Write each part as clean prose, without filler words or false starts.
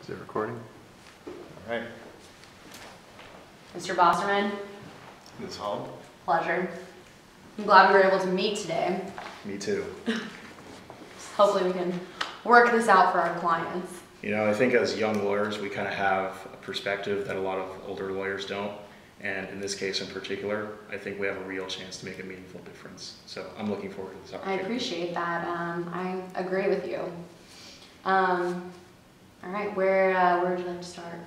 Is it recording? All right. Mr. Bosserman, Ms. Holub? pleasure. I'm glad we were able to meet today. Me too. Hopefully we can work this out for our clients. You know, I think as young lawyers, we kind of have a perspective that a lot of older lawyers don't. And in this case in particular, I think we have a real chance to make a meaningful difference. So I'm looking forward to this I opportunity. appreciate that. I agree with you. All right, where would you like to start?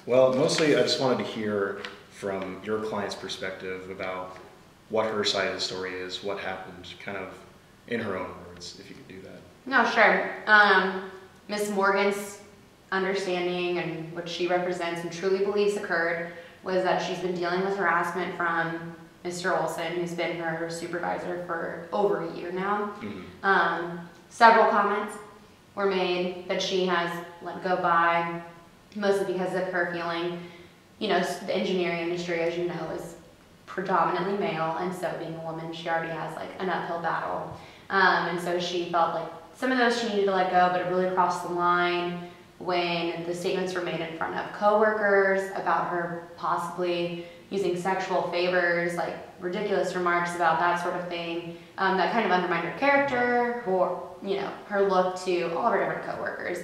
Well, mostly I just wanted to hear from your client's perspective about what her side of the story is, what happened, kind of in her own words, if you could do that. No, sure. Ms. Morgan's understanding and what she represents and truly believes occurred was that she's been dealing with harassment from Mr. Olson, who's been her supervisor for over a year now. Mm-hmm. Several comments were made that she has let go by, mostly because of her feeling, you know, the engineering industry, as you know, is predominantly male, and so being a woman, she already has like an uphill battle. And so she felt like some of those she needed to let go, but it really crossed the line when the statements were made in front of coworkers about her possibly using sexual favors, like ridiculous remarks about that sort of thing, that kind of undermined her character, or her look to all of her different coworkers.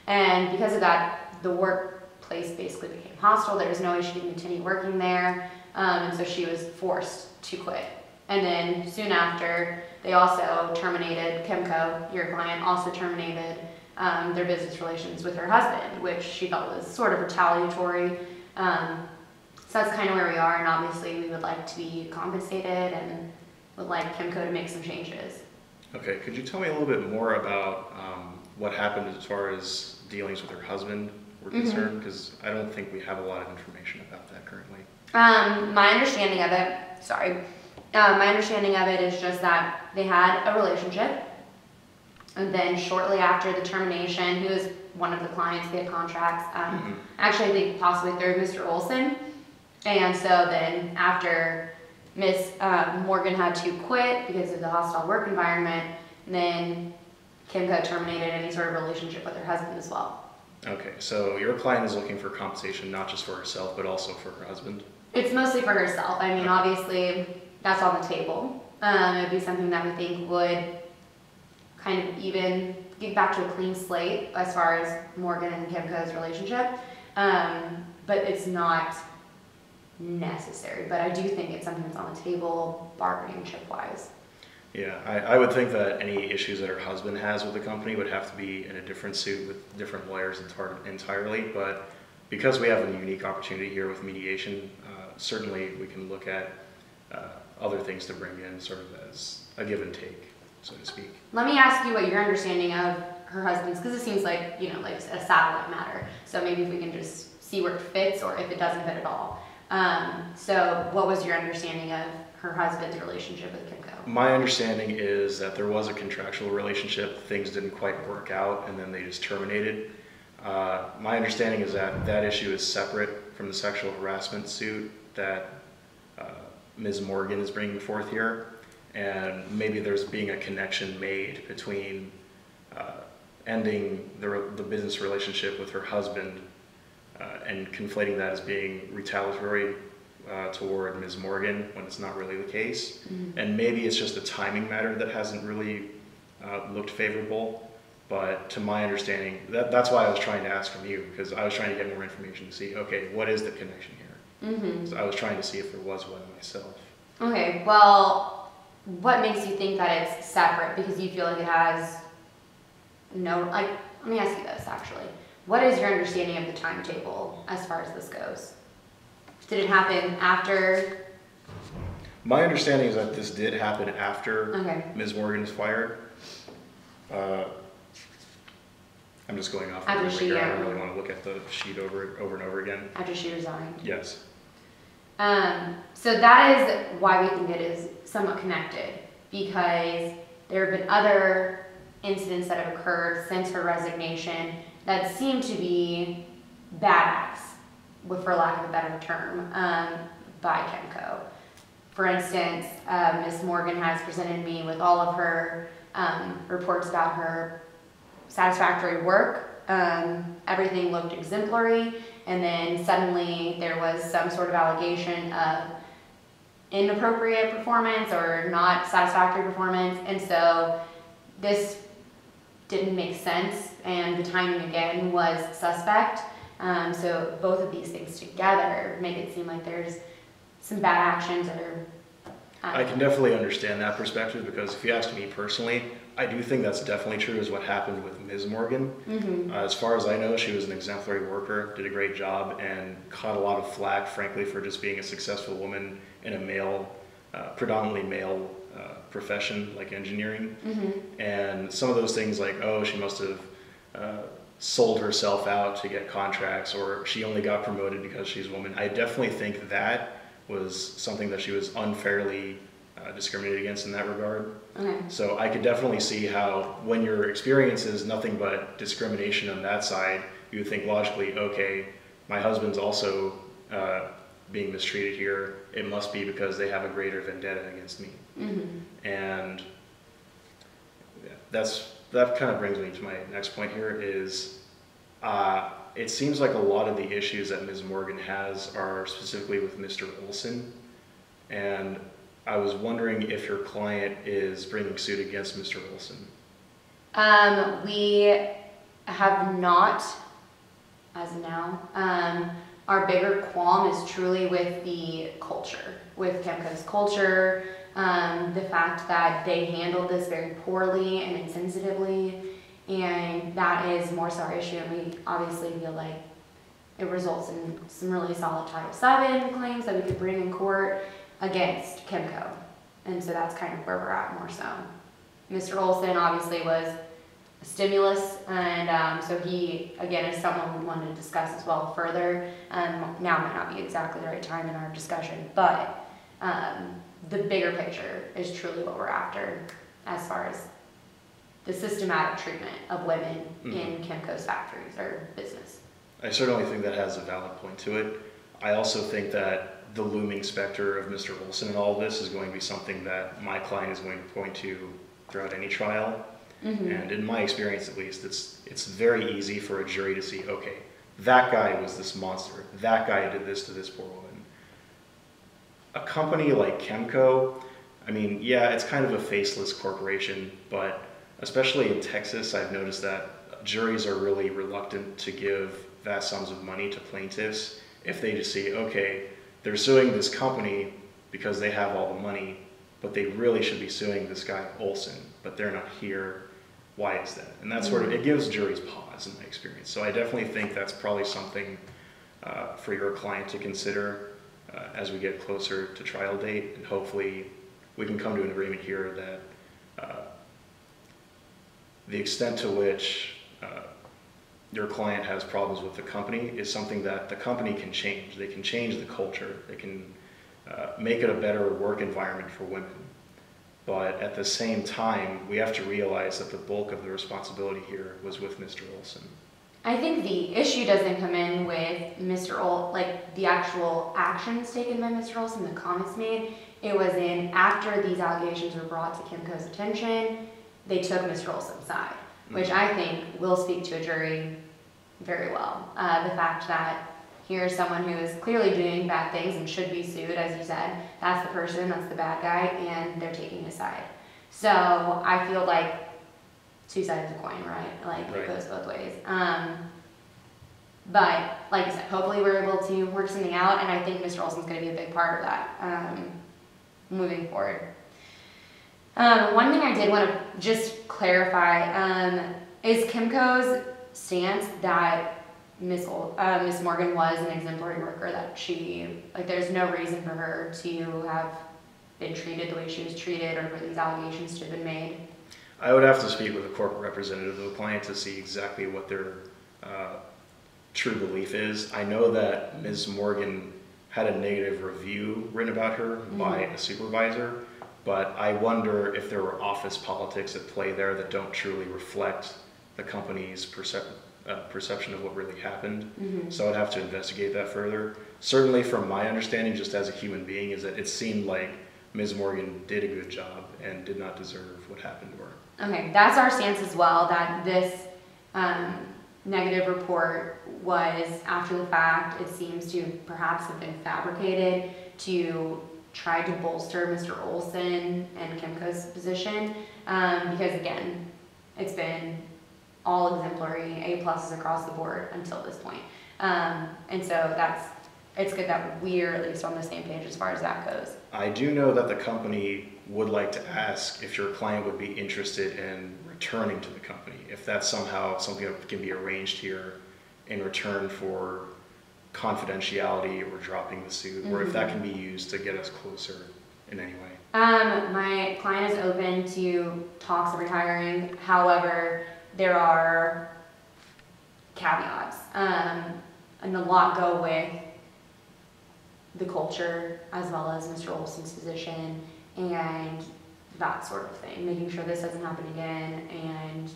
And because of that, the workplace basically became hostile. There was no way she could continue working there, and so she was forced to quit. And then soon after, they also terminated, Kimco, your client, also terminated their business relations with her husband, which she felt was sort of retaliatory. So that's kind of where we are, and obviously we would like to be compensated and would like Kimco to make some changes. Okay, could you tell me a little bit more about what happened as far as dealings with her husband were concerned? Because I don't think we have a lot of information about that currently. My understanding of it is just that they had a relationship, and then shortly after the termination, he was one of the clients, they had contracts, actually I think possibly through Mr. Olson, and so then after Miss Morgan had to quit because of the hostile work environment, then Kimco terminated any sort of relationship with her husband as well. Okay, so your client is looking for compensation not just for herself, but also for her husband? It's mostly for herself. I mean, obviously, that's on the table. It would be something that we think would kind of even get back to a clean slate as far as Morgan and Kimco's relationship. But it's not necessary. But I do think it's something that's on the table, bargaining chip-wise. Yeah, I would think that any issues that her husband has with the company would have to be in a different suit with different lawyers entirely, but because we have a unique opportunity here with mediation, certainly we can look at other things to bring in sort of as a give and take, so to speak. Let me ask you what your understanding of her husband's, because it seems like, like a satellite matter, so maybe if we can just see where it fits or if it doesn't fit at all. So what was your understanding of her husband's relationship with Kimco? My understanding is that there was a contractual relationship, things didn't quite work out, and then they just terminated. My understanding is that that issue is separate from the sexual harassment suit that Ms. Morgan is bringing forth here, and maybe there's being a connection made between ending the business relationship with her husband and conflating that as being retaliatory toward Ms. Morgan when it's not really the case. And maybe it's just a timing matter that hasn't really looked favorable, but to my understanding, that's why I was trying to ask from you, because I was trying to get more information to see, okay, what is the connection here? So I was trying to see if there was one myself. Okay, well, what makes you think that it's separate? Because you feel like it has let me ask you this actually. What is your understanding of the timetable as far as this goes? Did it happen after? My understanding is that this did happen after Ms. Morgan was fired. I'm just going off memory here. I don't really want to look at the sheet over and over again. After she resigned? Yes. So that is why we think it is somewhat connected, because there have been other incidents that have occurred since her resignation that seem to be bad acts, for lack of a better term, by Kimco. For instance, Ms. Morgan has presented me with all of her reports about her satisfactory work Everything looked exemplary, and then suddenly there was some sort of allegation of inappropriate performance or not satisfactory performance, and so this didn't make sense, and the timing again was suspect. So both of these things together make it seem like there's some bad actions or I can definitely understand that perspective, because if you ask me personally, I do think that's definitely true is what happened with Ms. Morgan. As far as I know, she was an exemplary worker, did a great job, and caught a lot of flack, frankly, for just being a successful woman in a male, predominantly male profession like engineering. And some of those things like, oh, she must have sold herself out to get contracts, or she only got promoted because she's a woman. I definitely think that was something that she was unfairly discriminated against in that regard. So I could definitely see how when your experience is nothing but discrimination on that side, you would think logically, okay, my husband's also being mistreated here. It must be because they have a greater vendetta against me. And that kind of brings me to my next point here is it seems like a lot of the issues that Ms. Morgan has are specifically with Mr. Olson, and I was wondering if your client is bringing suit against Mr. Olson. We have not, as of now. Our bigger qualm is truly with the culture, with Kemco's culture, the fact that they handled this very poorly and insensitively. And that is more so our issue, and we obviously feel like it results in some really solid Title VII claims that we could bring in court against Kemco. And so that's kind of where we're at more so. Mr. Olson obviously was a stimulus, and so he, again, is someone we wanted to discuss as well further. Now might not be exactly the right time in our discussion, but the bigger picture is truly what we're after as far as the systematic treatment of women in Kemco's factories or business. I certainly think that has a valid point to it. I also think that the looming specter of Mr. Olson in all of this is going to be something that my client is going to point to throughout any trial. And in my experience, at least, it's very easy for a jury to see, okay, that guy was this monster. That guy did this to this poor woman. A company like Kemco, I mean, yeah, it's kind of a faceless corporation, but especially in Texas, I've noticed that juries are really reluctant to give vast sums of money to plaintiffs if they just see, okay, they're suing this company because they have all the money, but they really should be suing this guy Olson, but they're not here. Why is that? And that's sort of, it gives juries pause in my experience. So I definitely think that's probably something for your client to consider as we get closer to trial date, and hopefully we can come to an agreement here that the extent to which your client has problems with the company is something that the company can change. They can change the culture. They can make it a better work environment for women. But at the same time, we have to realize that the bulk of the responsibility here was with Mr. Olson. I think the issue doesn't come in with Mr. Olson, like the actual actions taken by Mr. Olson, the comments made. It was in after these allegations were brought to Kemco's attention, they took Mr. Olson's side, which I think will speak to a jury very well. The fact that here's someone who is clearly doing bad things and should be sued, as you said. That's the person, that's the bad guy, and they're taking his side. So I feel like two sides of the coin, right? Like it goes both ways. But like you said, hopefully we're able to work something out, and I think Mr. Olson's going to be a big part of that moving forward. One thing I did want to just clarify is Kemco's stance that Miss Morgan was an exemplary worker, that she, like, there's no reason for her to have been treated the way she was treated or for these allegations to have been made. I would have to speak with a corporate representative of the client to see exactly what their true belief is. I know that Ms. Morgan had a negative review written about her by a supervisor, but I wonder if there were office politics at play there that don't truly reflect the company's perception of what really happened. So I'd have to investigate that further. Certainly from my understanding, just as a human being, is that it seemed like Ms. Morgan did a good job and did not deserve what happened to her. Okay, that's our stance as well, that this negative report was after the fact. It seems to perhaps have been fabricated to try to bolster Mr. Olson and Kimco's position, because again, it's been all exemplary, A+ across the board until this point. And so it's good that we're at least on the same page as far as that goes. I do know that the company would like to ask if your client would be interested in returning to the company, if that's somehow something that can be arranged here in return for confidentiality or dropping the suit, or if that can be used to get us closer in any way. My client is open to talks of retiring. However, there are caveats, and a lot go with the culture as well as Mr. Olson's position and that sort of thing, making sure this doesn't happen again and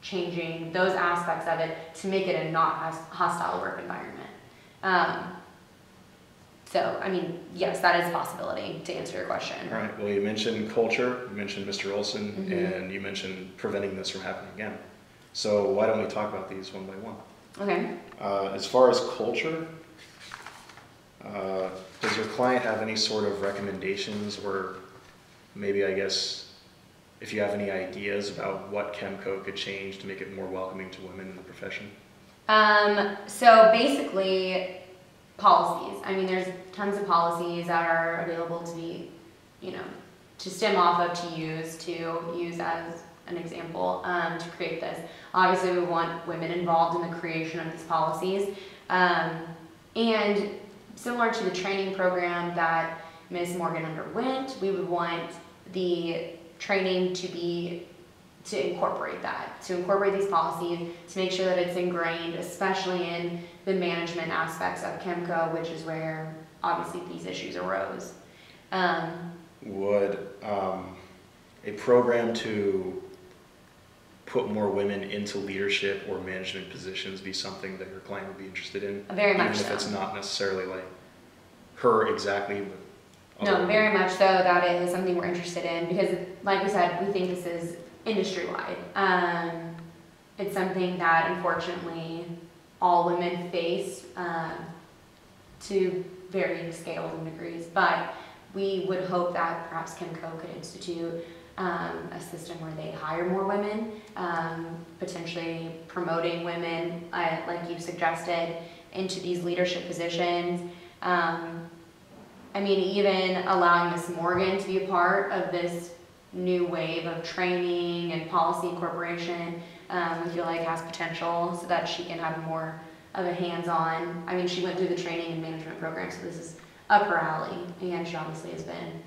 changing those aspects of it to make it a not hostile work environment. So, I mean, yes, that is a possibility to answer your question. All right, well, you mentioned culture, you mentioned Mr. Olson, and you mentioned preventing this from happening again. So why don't we talk about these one by one? Okay. As far as culture, does your client have any sort of recommendations, or maybe, I guess, if you have any ideas about what Chemco could change to make it more welcoming to women in the profession? So basically, policies. I mean, there's tons of policies that are available to be, to stem off of, to use as an example, to create this. Obviously, we want women involved in the creation of these policies. And similar to the training program that Ms. Morgan underwent, we would want the training to incorporate that, to incorporate these policies, to make sure that it's ingrained, especially in the management aspects of Chemco, which is where obviously these issues arose. Would a program to put more women into leadership or management positions be something that your client would be interested in? Very much so. Even if it's not necessarily like her exactly, but No, very much so. That is something we're interested in because, like we said, we think this is industry-wide. It's something that, unfortunately, all women face to varying scales and degrees. But we would hope that perhaps Chemco could institute a system where they hire more women, potentially promoting women, like you suggested, into these leadership positions. I mean, even allowing Ms. Morgan to be a part of this new wave of training and policy incorporation, we feel like has potential so that she can have more of a hands-on. I mean, she went through the training and management program, so this is up her alley, and she obviously has been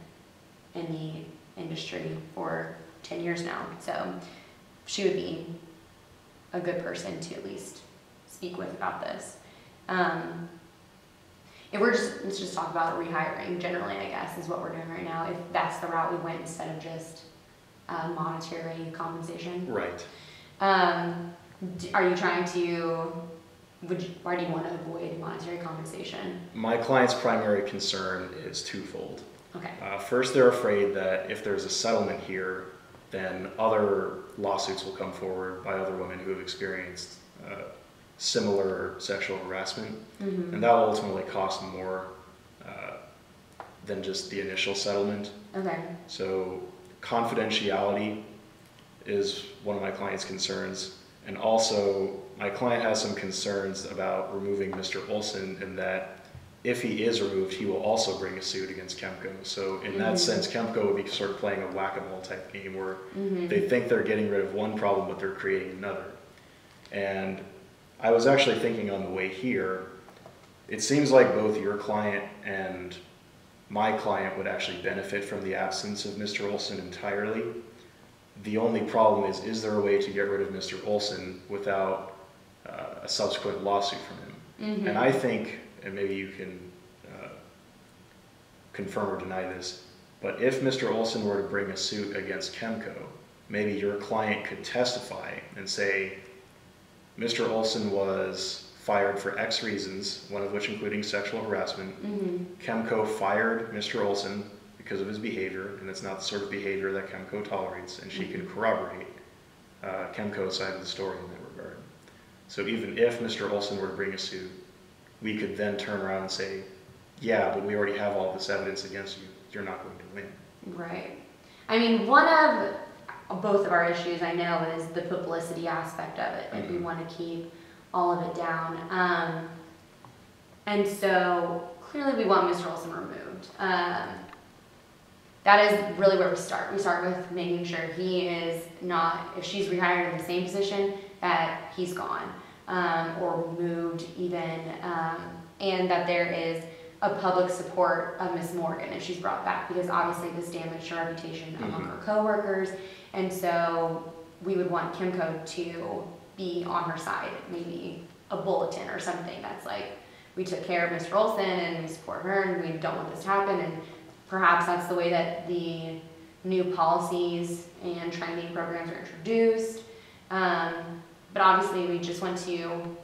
in the industry for 10 years now, so she would be a good person to at least speak with about this. Let's just talk about rehiring generally, I guess, is what we're doing right now, if that's the route we went instead of just monetary compensation. right. Are you trying to, why do you want to avoid monetary compensation? My client's primary concern is twofold. Okay. First, they're afraid that if there's a settlement here, then other lawsuits will come forward by other women who have experienced similar sexual harassment, and that will ultimately cost more than just the initial settlement. Okay. So confidentiality is one of my client's concerns, and also my client has some concerns about removing Mr. Olson, in that if he is removed, he will also bring a suit against Chemco. So in that sense, Chemco would be sort of playing a whack-a-mole type game where they think they're getting rid of one problem, but they're creating another. And I was actually thinking on the way here, it seems like both your client and my client would actually benefit from the absence of Mr. Olson entirely. The only problem is there a way to get rid of Mr. Olson without a subsequent lawsuit from him? And I think, and maybe you can confirm or deny this, but if Mr. Olson were to bring a suit against Chemco, maybe your client could testify and say, Mr. Olson was fired for X reasons, one of which including sexual harassment. Chemco fired Mr. Olson because of his behavior, and it's not the sort of behavior that Chemco tolerates, and she can corroborate Chemco's side of the story in that regard. So even if Mr. Olson were to bring a suit, we could then turn around and say, yeah, but we already have all this evidence against you. You're not going to win. Right. I mean, one of both of our issues I know is the publicity aspect of it. Like we want to keep all of it down. And so clearly we want Mr. Olson removed. That is really where we start. We start with making sure he is not, if she's rehired in the same position, that he's gone or moved even, and that there is a public support of Ms. Morgan if she's brought back, because obviously this damaged her reputation among her coworkers, and so we would want Kimco to be on her side, maybe a bulletin or something that's like, we took care of Mr. Olson and we support her and we don't want this to happen, and perhaps that's the way that the new policies and training programs are introduced. But obviously we just want to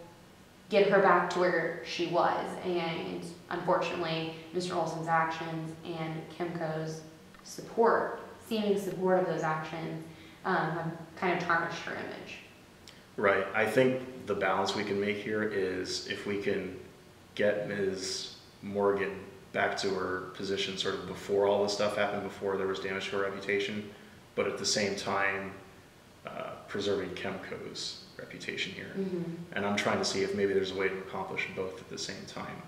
get her back to where she was, and unfortunately Mr. Olson's actions and Kimco's support, seeming support of those actions, have kind of tarnished her image. Right. I think the balance we can make here is if we can get Ms. Morgan back to her position sort of before all this stuff happened, before there was damage to her reputation, but at the same time preserving Kimco's reputation here. And I'm trying to see if maybe there's a way to accomplish both at the same time.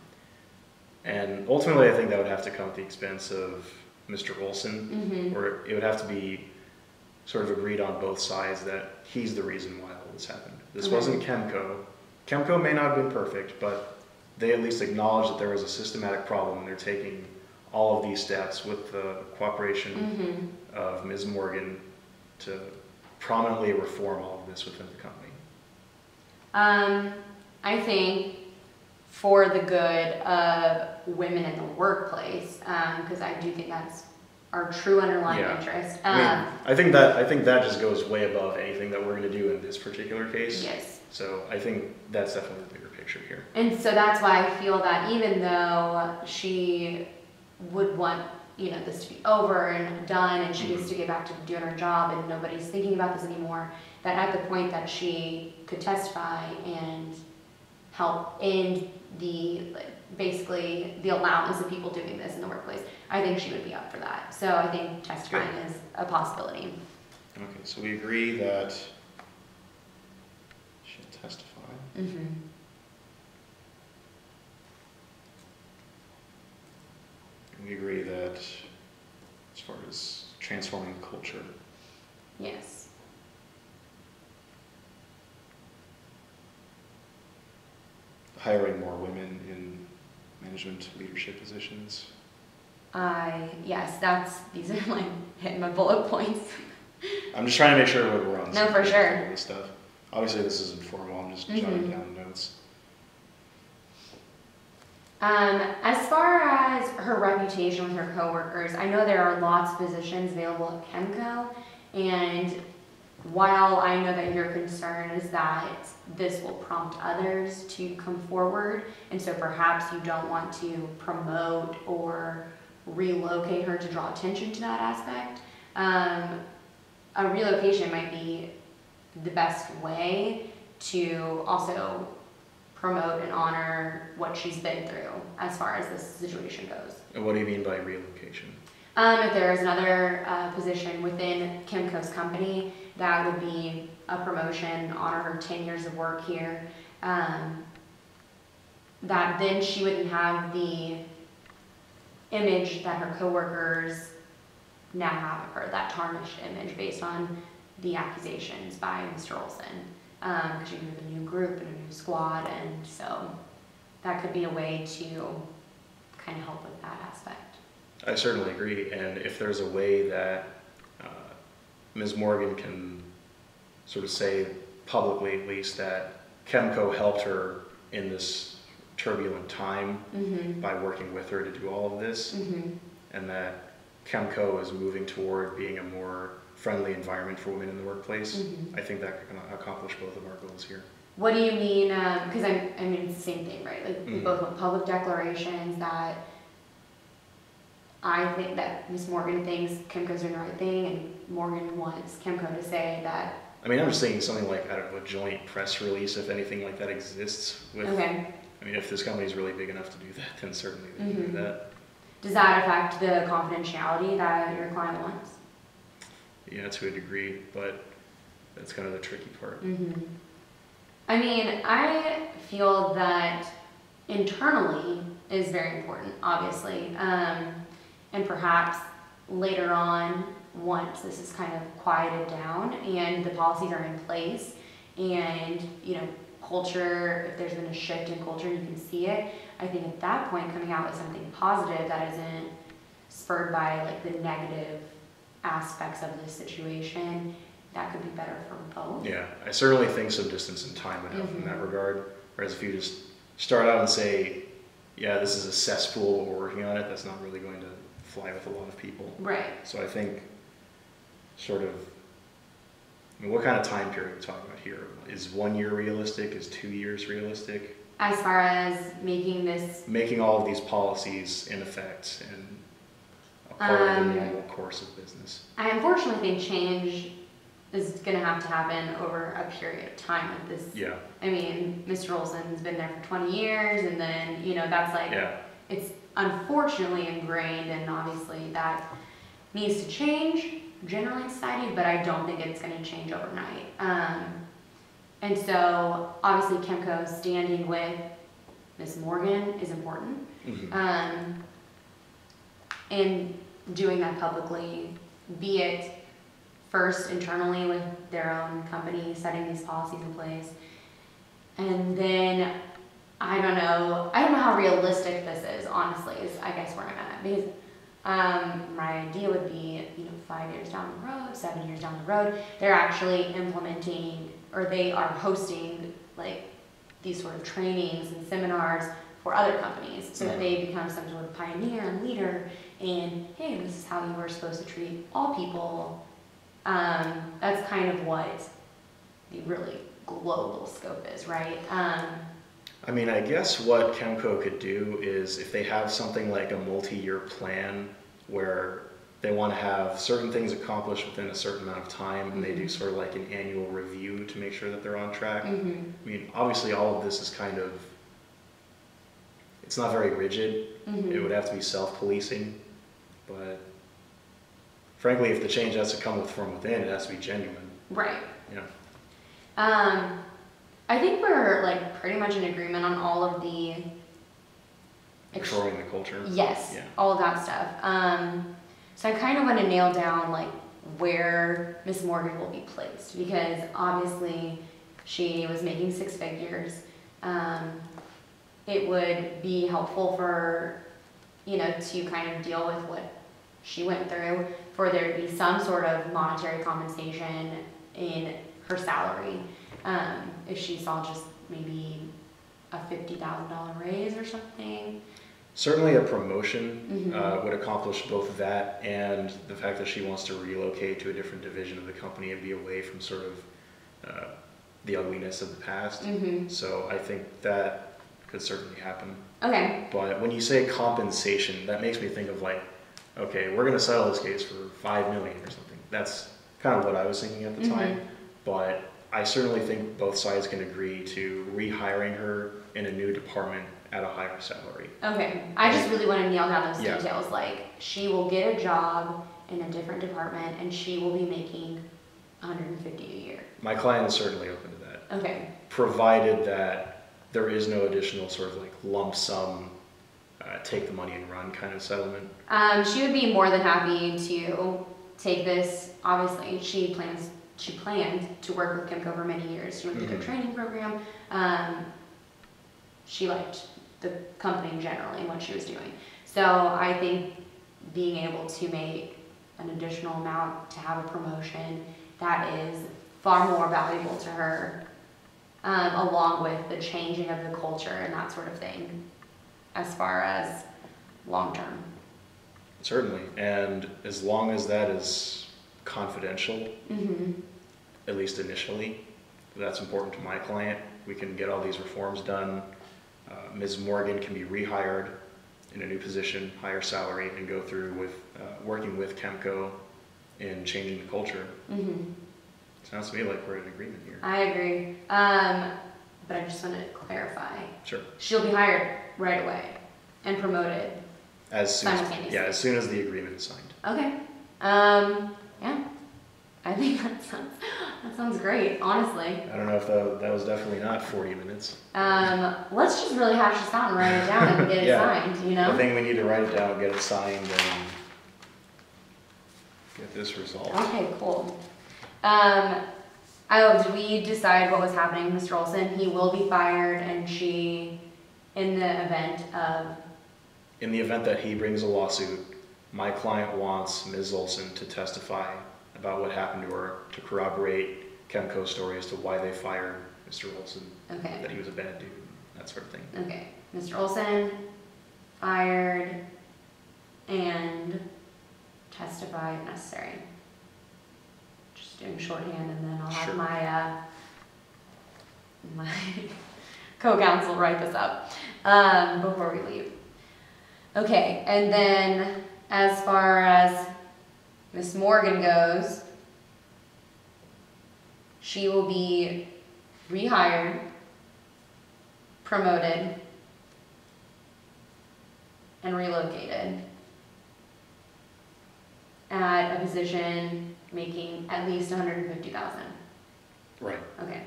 And ultimately I think that would have to come at the expense of Mr. Olson, or it would have to be sort of agreed on both sides that he's the reason why all this happened. This wasn't Kimco. Kimco may not have been perfect, but they at least acknowledge that there was a systematic problem, and they're taking all of these steps with the cooperation of Ms. Morgan to prominently reform all of this within the company. I think for the good of women in the workplace, because I do think that's our true underlying interest. I think that just goes way above anything that we're going to do in this particular case. Yes. So I think that's definitely the bigger picture here. And so that's why I feel that even though she would want, you know, this to be over and done, and she gets to get back to doing her job, and nobody's thinking about this anymore, that at the point that she could testify and help end the, basically the allowance of people doing this in the workplace, I think she would be up for that. So I think testifying is a possibility. Okay, so we agree that she'll testify. We agree that as far as transforming the culture. Yes. Hiring more women in management leadership positions. Yes, these are like hitting my bullet points. I'm just trying to make sure we're on the No, for page sure. with all this stuff. Obviously this is informal, I'm just jotting down notes. As far as her reputation with her coworkers, I know there are lots of positions available at Kimco, and while I know that your concern is that this will prompt others to come forward, and so perhaps you don't want to promote or relocate her to draw attention to that aspect, a relocation might be the best way to also promote and honor what she's been through as far as this situation goes. And what do you mean by relocation? If there is another position within Kimco's company, that would be a promotion, honor her 10 years of work here, that then she wouldn't have the image that her coworkers now have of her, that tarnished image based on the accusations by Mr. Olson. Because she moved a new group and a new squad, and so that could be a way to kind of help with that aspect. I certainly agree, and if there's a way that Ms. Morgan can sort of say publicly at least that Kimco helped her in this turbulent time by working with her to do all of this, and that Kimco is moving toward being a more friendly environment for women in the workplace, I think that can accomplish both of our goals here. What do you mean, because I mean, it's the same thing, right? Like, we both want public declarations that I think that Ms. Morgan thinks Kimco's doing the right thing, and Morgan wants Kimco to say that I mean, I'm just thinking something like, I don't know, a joint press release, if anything like that exists with, Okay. I mean, if this company's really big enough to do that, then certainly they can do that. Does that affect the confidentiality that your client wants? Yeah, to a degree, but that's kind of the tricky part. I mean, I feel that internally is very important, obviously, and perhaps later on, once this is kind of quieted down and the policies are in place, and culture, if there's been a shift in culture, you can see it. I think at that point, coming out with something positive that isn't spurred by like the negative aspects of this situation, that could be better for both. Yeah, I certainly think some distance and time would help in that regard. Whereas if you just start out and say, yeah, this is a cesspool, but we're working on it, that's not really going to fly with a lot of people. Right. So I think sort of, I mean, what kind of time period are we talking about here? Is 1 year realistic? Is 2 years realistic? As far as making all of these policies in effect and a part of the normal course of business. I unfortunately think change is going to have to happen over a period of time with this. Yeah. I mean, Mr. Olson's been there for 20 years, and then, that's like, it's unfortunately ingrained, and obviously that needs to change generally in society, but I don't think it's going to change overnight. And so, obviously, Kemco standing with Ms. Morgan is important. And doing that publicly, be it first internally with their own company, setting these policies in place. And then, I don't know how realistic this is, honestly, is I guess where I'm at. Because my idea would be, 5 years down the road, 7 years down the road, they're actually implementing, or they are hosting like these sort of trainings and seminars for other companies so that they become some sort of pioneer and leader in, hey, this is how you are supposed to treat all people. That's kind of what the really global scope is, right? I mean, I guess what Kemco could do is if they have something like a multi-year plan where they want to have certain things accomplished within a certain amount of time, and they do sort of like an annual review to make sure that they're on track. I mean, obviously all of this is kind of, it's not very rigid. It would have to be self-policing, but frankly, if the change has to come from within, it has to be genuine. Right. Yeah. I think we're like pretty much in agreement on all of the Controlling the culture. Yes, Yeah. all of that stuff. So I kind of want to nail down like where Miss Morgan will be placed, because obviously she was making 6 figures. It would be helpful for, to kind of deal with what she went through, for there to be some sort of monetary compensation in her salary. If she saw just maybe a $50,000 raise or something. Certainly a promotion would accomplish both that and the fact that she wants to relocate to a different division of the company and be away from sort of the ugliness of the past. So I think that could certainly happen. Okay. But when you say compensation, that makes me think of like, okay, we're going to settle this case for $5 million or something. That's kind of what I was thinking at the time. But I certainly think both sides can agree to rehiring her in a new department at a higher salary. Okay, I just really want to nail down those Yeah. details. Like, she will get a job in a different department, and she will be making $150 a year. My client is certainly open to that, Okay. provided that there is no additional sort of like lump sum, take the money and run kind of settlement. She would be more than happy to take this. Obviously, she planned to work with Kemco for many years. She went through their training program. She liked the company generally and what she was doing. So I think being able to make an additional amount to have a promotion that is far more valuable to her, along with the changing of the culture and that sort of thing, as far as long term. Certainly, and as long as that is confidential, at least initially, that's important to my client. We can get all these reforms done. Ms. Morgan can be rehired in a new position, higher salary, and go through with working with Kemco in changing the culture. Sounds to me like we're in agreement here. I agree. But I just want to clarify. Sure. She'll be hired right away and promoted As soon simultaneously. as sosoon as the agreement is signed. Okay. Yeah. I think that sounds great, honestly. I don't know if that was definitely not 40 minutes. Let's just really hash this out and write it down and get it Yeah. signed, you know? I think we need to write it down, get it signed, and get this resolved. Okay, cool. Did we decide what was happening, Mr. Olson? He will be fired, and she, in the event that he brings a lawsuit, my client wants Ms. Olson to testify about what happened to her, to corroborate Chemco's story as to why they fired Mr. Olson, okay, that he was a bad dude, that sort of thing. okay, Mr. Olson fired and testify if necessary. Just doing shorthand, and then I'll have Sure. my co-counsel write this up before we leave. Okay, and then as far as Miss Morgan goes, she will be rehired, promoted, and relocated at a position making at least $150,000. Right. Okay.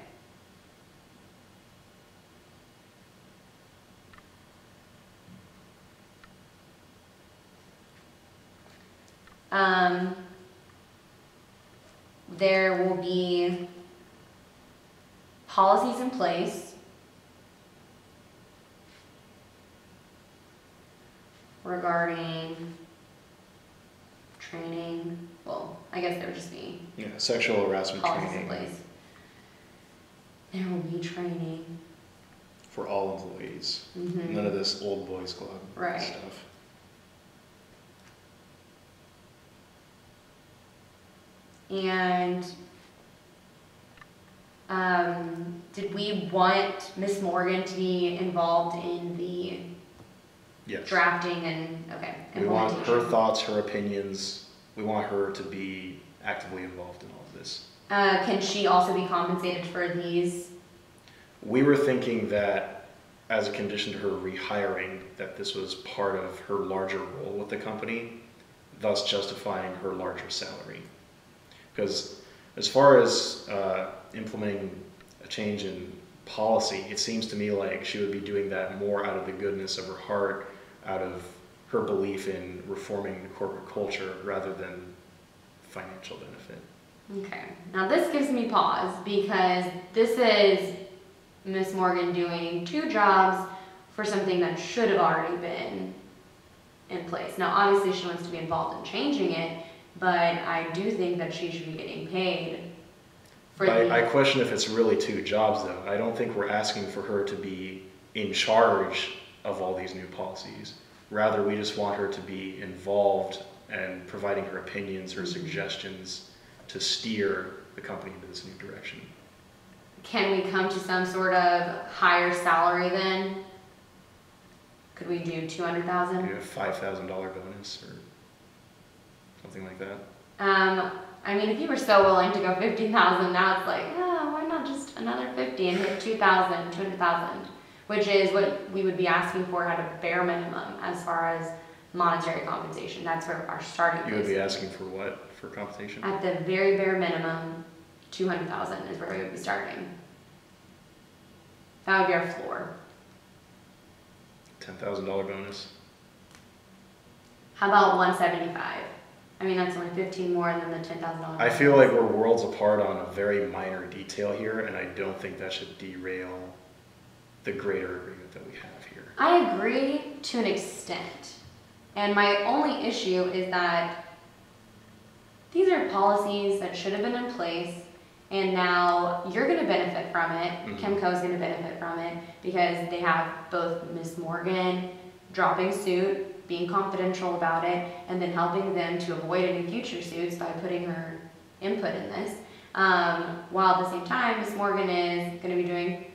There will be policies in place regarding training. Well, I guess there would just be Yeah, sexual harassment policies training in place. There will be training. for all employees. Mhm. None of this old boys club Right. stuff. And did we want Miss Morgan to be involved in the Yes. drafting and, okay, We want her implementation? thoughts, her opinions. We want her to be actively involved in all of this. Can she also be compensated for these? We were thinking that as a condition to her rehiring, that this was part of her larger role with the company, thus justifying her larger salary. Because as far as implementing a change in policy, it seems to me like she would be doing that more out of the goodness of her heart, out of her belief in reforming the corporate culture rather than financial benefit. Okay, now this gives me pause because this is Miss Morgan doing two jobs for something that should have already been in place. Now, obviously she wants to be involved in changing it, but I do think that she should be getting paid for I question if it's really two jobs though. I don't think we're asking for her to be in charge of all these new policies. Rather, we just want her to be involved and providing her opinions, her suggestions to steer the company into this new direction. Can we come to some sort of higher salary then? Could we do 200,000? Do a $5,000 bonus or something like that. I mean, if you were so willing to go 50,000, now it's like, oh, why not just another 50 and hit 2,000, 200,000, which is what we would be asking for at a bare minimum as far as monetary compensation. That's where our starting You would is. be asking for what for compensation? At the very bare minimum, 200,000 is where we would be starting. That would be our floor. $10,000 bonus. How about 175? I mean, that's only 15 more than the $10,000. I feel like we're worlds apart on a very minor detail here, and I don't think that should derail the greater agreement that we have here. I agree to an extent. And my only issue is that these are policies that should have been in place, and now you're going to benefit from it. Mhm. Chemco's going to benefit from it because they have both Miss Morgan dropping suit, being confidential about it, and then helping them to avoid any future suits by putting her input in this. While at the same time, Miss Morgan is going to be doing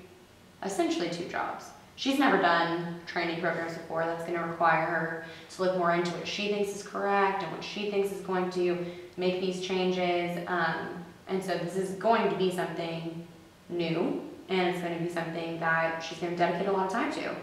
essentially two jobs. She's never done training programs before. That's going to require her to look more into what she thinks is correct and what she thinks is going to make these changes. And so this is going to be something new, and it's going to be something that she's going to dedicate a lot of time to.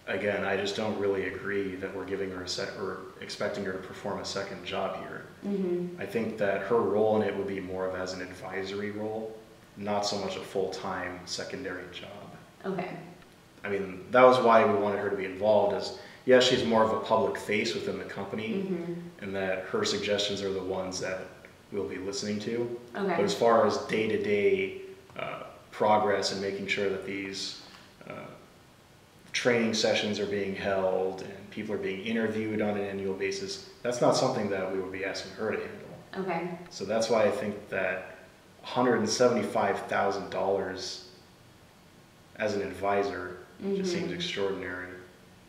Again, I just don't really agree that we're giving her or expecting her to perform a second job here. Mm-hmm. I think that her role in it would be more of as an advisory role, not so much a full-time secondary job. Okay. I mean, that was why we wanted her to be involved, as yes, she's more of a public face within the company, Mm-hmm. and that her suggestions are the ones that we'll be listening to. Okay. But as far as day-to-day progress and making sure that these training sessions are being held and people are being interviewed on an annual basis, that's not something that we would be asking her to handle. Okay. So that's why I think that $175,000 as an advisor just seems extraordinary.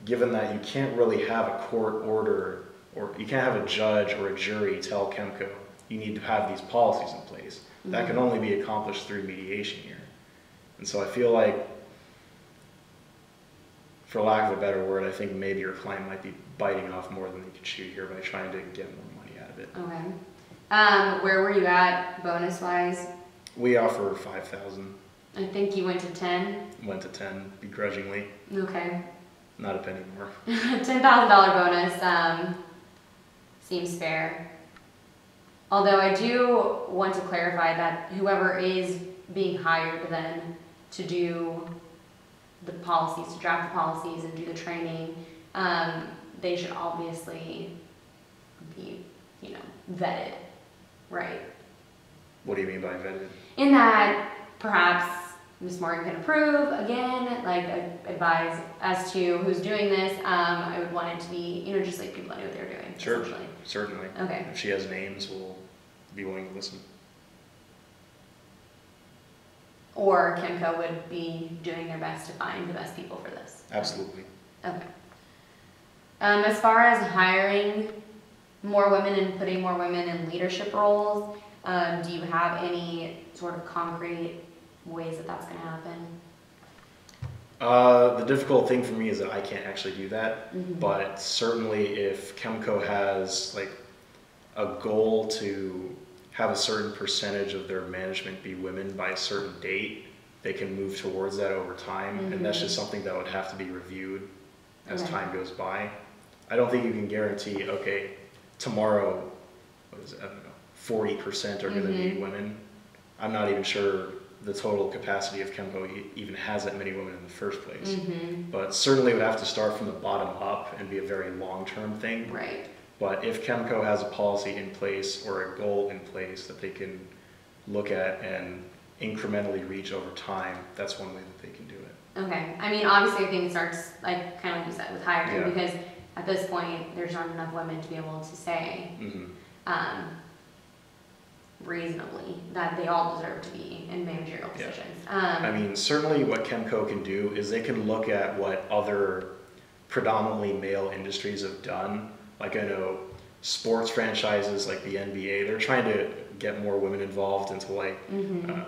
Given that you can't really have a court order, or you can't have a judge or a jury tell Chemco, you need to have these policies in place. That can only be accomplished through mediation here. And so I feel like, for lack of a better word, I think maybe your client might be biting off more than they could chew here by trying to get more money out of it. Okay. Where were you at bonus-wise? We offer $5,000. I think you went to 10. Went to 10 begrudgingly. Okay. Not a penny more. $10,000 bonus seems fair. Although I do want to clarify that whoever is being hired then to do the policies, to draft the policies and do the training, they should obviously be, vetted, right? What do you mean by vetted? In that perhaps Ms. Morgan can approve again, like advise as to who's doing this. I would want it to be, just like people that know what they're doing. Sure, essentially. certainly. Okay. If she has names, we'll be willing to listen. Or Chemco would be doing their best to find the best people for this. Absolutely. Okay. As far as hiring more women and putting more women in leadership roles, do you have any sort of concrete ways that that's going to happen? The difficult thing for me is that I can't actually do that, but certainly if Chemco has like a goal to have a certain percentage of their management be women by a certain date, they can move towards that over time, and that's just something that would have to be reviewed as time goes by. I don't think you can guarantee, okay, tomorrow, what is it, I don't know, 40% are going to be women. I'm not even sure the total capacity of Chemco even has that many women in the first place. But certainly it would have to start from the bottom up and be a very long-term thing. Right. But if Chemco has a policy in place or a goal in place that they can look at and incrementally reach over time, that's one way that they can do it. Okay. I mean, obviously, I think it starts, like, kind of like you said, with hiring, because at this point, there's not enough women to be able to say reasonably that they all deserve to be in managerial positions. I mean, certainly what Chemco can do is they can look at what other predominantly male industries have done. Like I know sports franchises like the NBA, they're trying to get more women involved into like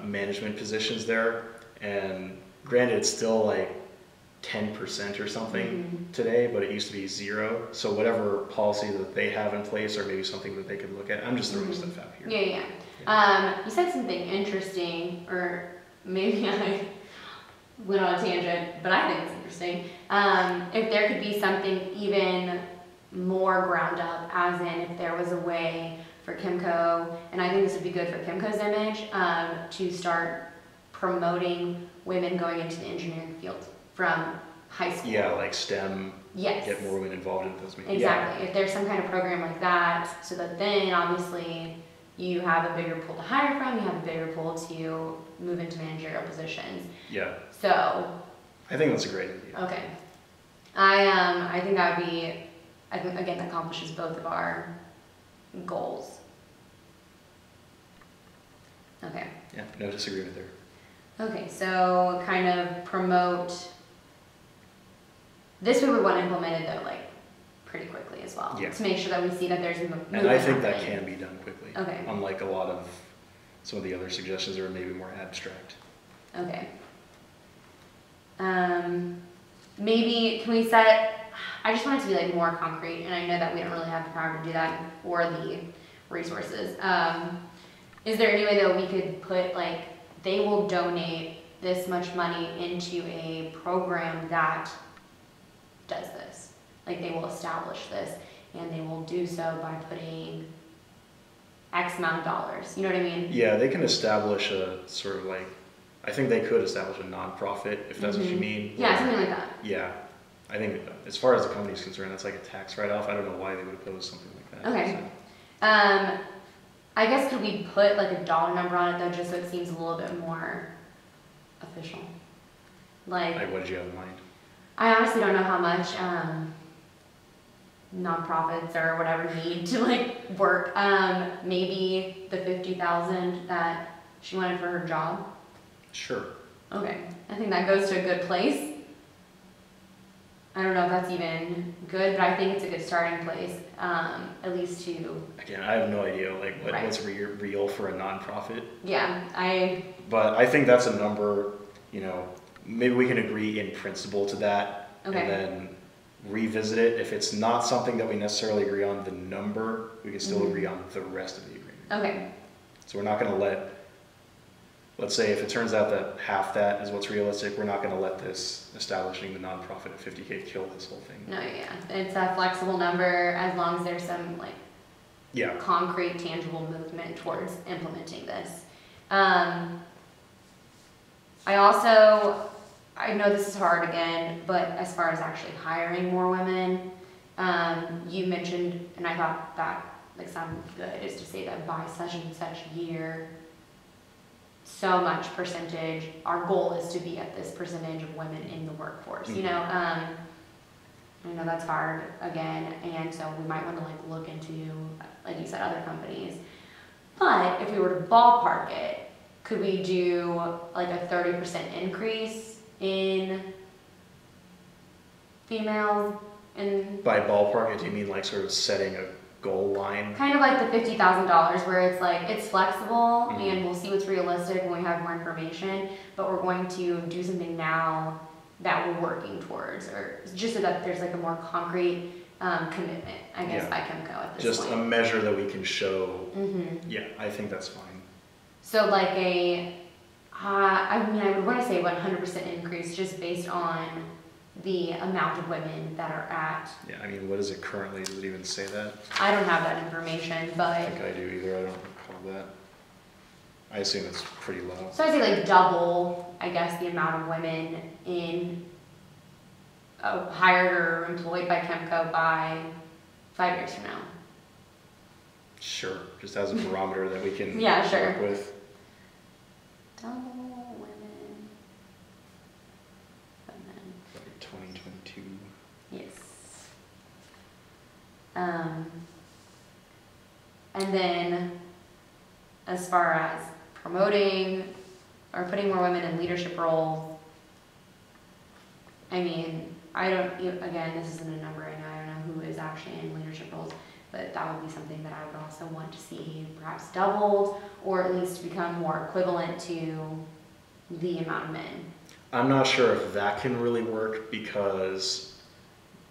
management positions there. And granted, it's still like 10% or something today, but it used to be 0. So whatever policy that they have in place or maybe something that they could look at. I'm just throwing stuff out here. Yeah. You said something interesting, or maybe I went on a tangent, but I think it's interesting. If there could be something even more ground up, as in if there was a way for Chemco, and I think this would be good for Chemco's image, to start promoting women going into the engineering field from high school. Yeah, like STEM. Yes. Get more women involved in those meetings. Exactly. If there's some kind of program like that, so that then obviously you have a bigger pool to hire from, you have a bigger pool to move into managerial positions. Yeah. So. I think that's a great idea. Okay. I think that would be, I think again, that accomplishes both of our goals. Okay. Yeah, no disagreement there. Okay, so kind of promote, this we would want implemented though, like pretty quickly as well. Yeah. To make sure that we see that there's movement. And I think that happening. can be done quickly. Okay. Unlike a lot of some of the other suggestions that are maybe more abstract. Okay. Maybe, can we set, I just want it to be like more concrete, and I know that we don't really have the power to do that or the resources. Is there any way that we could put, like, they will donate this much money into a program that does this? Like, they will establish this, and they will do so by putting X amount of dollars. You know what I mean? Yeah, they can establish a sort of like, I think they could establish a nonprofit, if that's what you mean. Yeah, something like that. Yeah, I think as far as the company's concerned, that's like a tax write-off. I don't know why they would oppose something like that. Okay. So. I guess could we put like a dollar number on it though, just so it seems a little bit more official? Like, What did you have in mind? I honestly don't know how much nonprofits or whatever need to like work. Maybe the 50,000 that she wanted for her job. Sure. Okay, I think that goes to a good place. I don't know if that's even good, but I think it's a good starting place, at least to. Again, I have no idea like Right. what's real for a nonprofit. Yeah, But I think that's a number, you know, maybe we can agree in principle to that. Okay. And then revisit it. If it's not something that we necessarily agree on the number, we can still agree on the rest of the agreement. Okay. So we're not going to let's say if it turns out that half that is what's realistic, we're not going to let this establishing the nonprofit at 50K kill this whole thing. No, yeah, it's a flexible number as long as there's some like Yeah. concrete, tangible movement towards implementing this. I know this is hard again, but as far as actually hiring more women, you mentioned, and I thought that like sounded good, is to say that by such and such year, so much percentage, our goal is to be at this percentage of women in the workforce, you know? I know that's hard again, and so we might want to like look into, like you said, other companies. But if we were to ballpark it, could we do like a 30% increase in females? And By ballpark, do you mean like sort of setting a goal line? kind of like the $50,000 where it's like, it's flexible and we'll see what's realistic when we have more information, but we're going to do something now that we're working towards, or just so that there's like a more concrete commitment, I guess, Yeah. by Chemco at this Just point. a measure that we can show. Mm-hmm. Yeah, I think that's fine. So like I would want to say 100% increase just based on the amount of women that are at. Yeah, I mean, what is it currently? Does it even say that? I don't have that information, I but don't think I do either. I don't recall that. I assume it's pretty low. so I'd say like double, I guess, the amount of women in hired or employed by Chemco by 5 years from now. Sure, just as a barometer that we can Yeah, sure. work with. Double women. Like 2022. Yes. And then as far as promoting or putting more women in leadership roles, I mean, again, this isn't a number right now, I don't know who is actually in leadership roles, but that would be something that I would also want to see perhaps doubled, or at least become more equivalent to the amount of men. I'm not sure if that can really work because,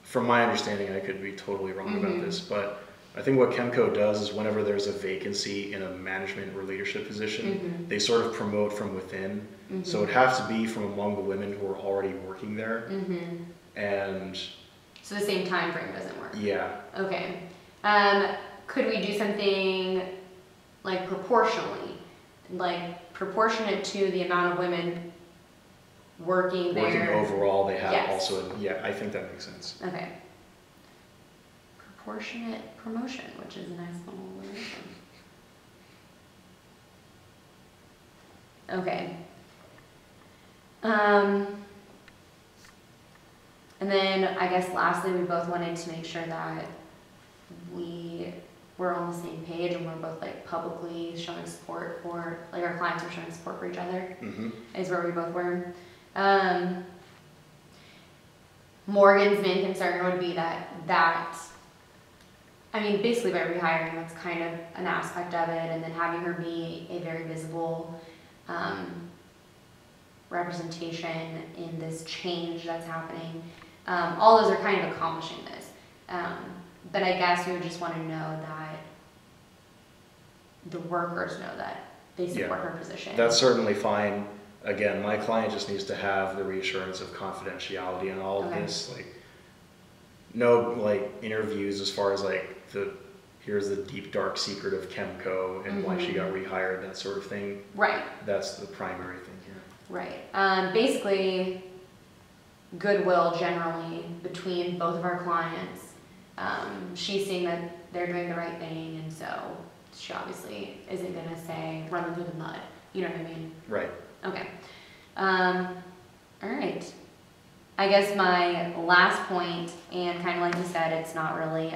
from my understanding, I could be totally wrong about this, but I think what Chemco does is whenever there's a vacancy in a management or leadership position, they sort of promote from within. So it has to be from among the women who are already working there. And So the same time frame doesn't work. yeah, Okay. Could we do something like proportionally, like proportionate to the amount of women working there? working overall, they have Yes. also, yeah, I think that makes sense. Okay. Proportionate promotion, which is a nice little word. Okay. And then I guess lastly, we both wanted to make sure that we were on the same page and we're both like publicly showing support for, like our clients are showing support for each other, is where we both were. Morgan's main concern would be that I mean, basically by rehiring, that's kind of an aspect of it, and then having her be a very visible representation in this change that's happening. All those are kind of accomplishing this. But I guess we would just want to know that the workers know that they support her position. That's certainly fine. Again, my client just needs to have the reassurance of confidentiality and all of this. Like, no like interviews as far as like here's the deep dark secret of Chemco and why she got rehired, that sort of thing. Right. That's the primary thing here. Right. Basically, goodwill generally between both of our clients. She's seeing that they're doing the right thing, and so she obviously isn't going to say run them through the mud. You know what I mean? Right. Okay. All right. I guess my last point, and kind of like you said, it's not really,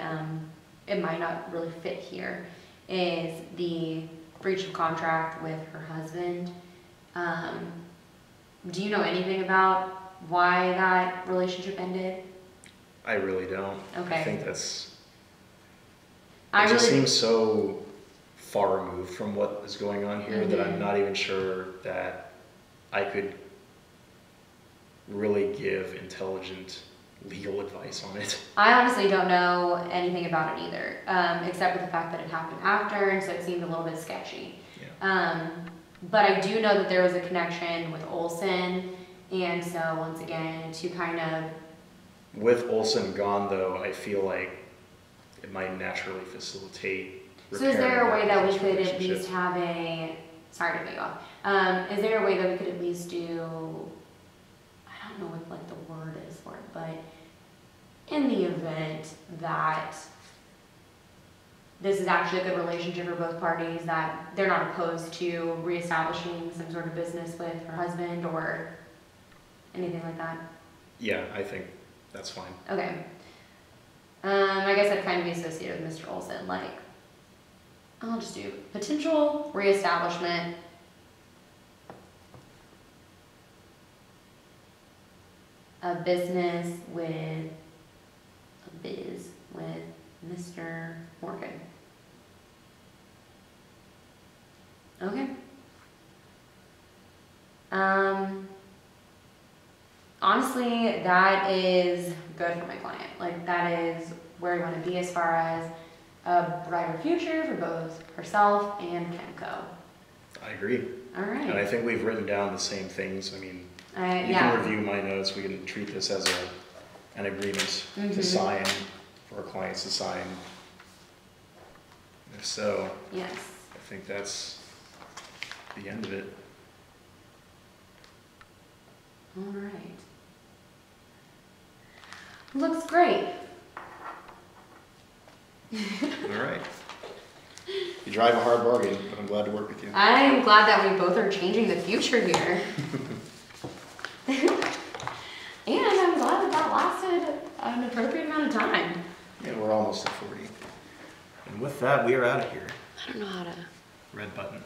it might not really fit here, is the breach of contract with her husband. Do you know anything about why that relationship ended? I really don't. Okay. I think it just seems so far removed from what is going on here that I'm not even sure that I could really give intelligent legal advice on it. I honestly don't know anything about it either, except for the fact that it happened after, and so it seemed a little bit sketchy. Yeah. But I do know that there was a connection with Olson, and so once again, to kind of... With Olson gone, though, I feel like it might naturally facilitate So is there a way that we could at relationship. least have a... Sorry to cut you off. Is there a way that we could at least do... I don't know what like the word is for it, but in the event that this is actually a good relationship for both parties, that they're not opposed to reestablishing some sort of business with her husband or anything like that? Yeah, I think that's fine. Okay. I guess I'd kind of be associated with Mr. Olson, like, I'll just do potential reestablishment a biz with Mr. Morgan. Okay. Honestly, that is good for my client. Like, that is where we want to be as far as a brighter future for both herself and Chemco. I agree. All right. And I think we've written down the same things. I mean, you yeah. can review my notes. We can treat this as an agreement to sign, for our clients to sign. If so, Yes. I think that's the end of it. All right. Looks great. All right. You drive a hard bargain, but I'm glad to work with you. I'm glad that we both are changing the future here. And I'm glad that that lasted an appropriate amount of time. Yeah, we're almost at 40. And with that, we are out of here. I don't know how to... Red button.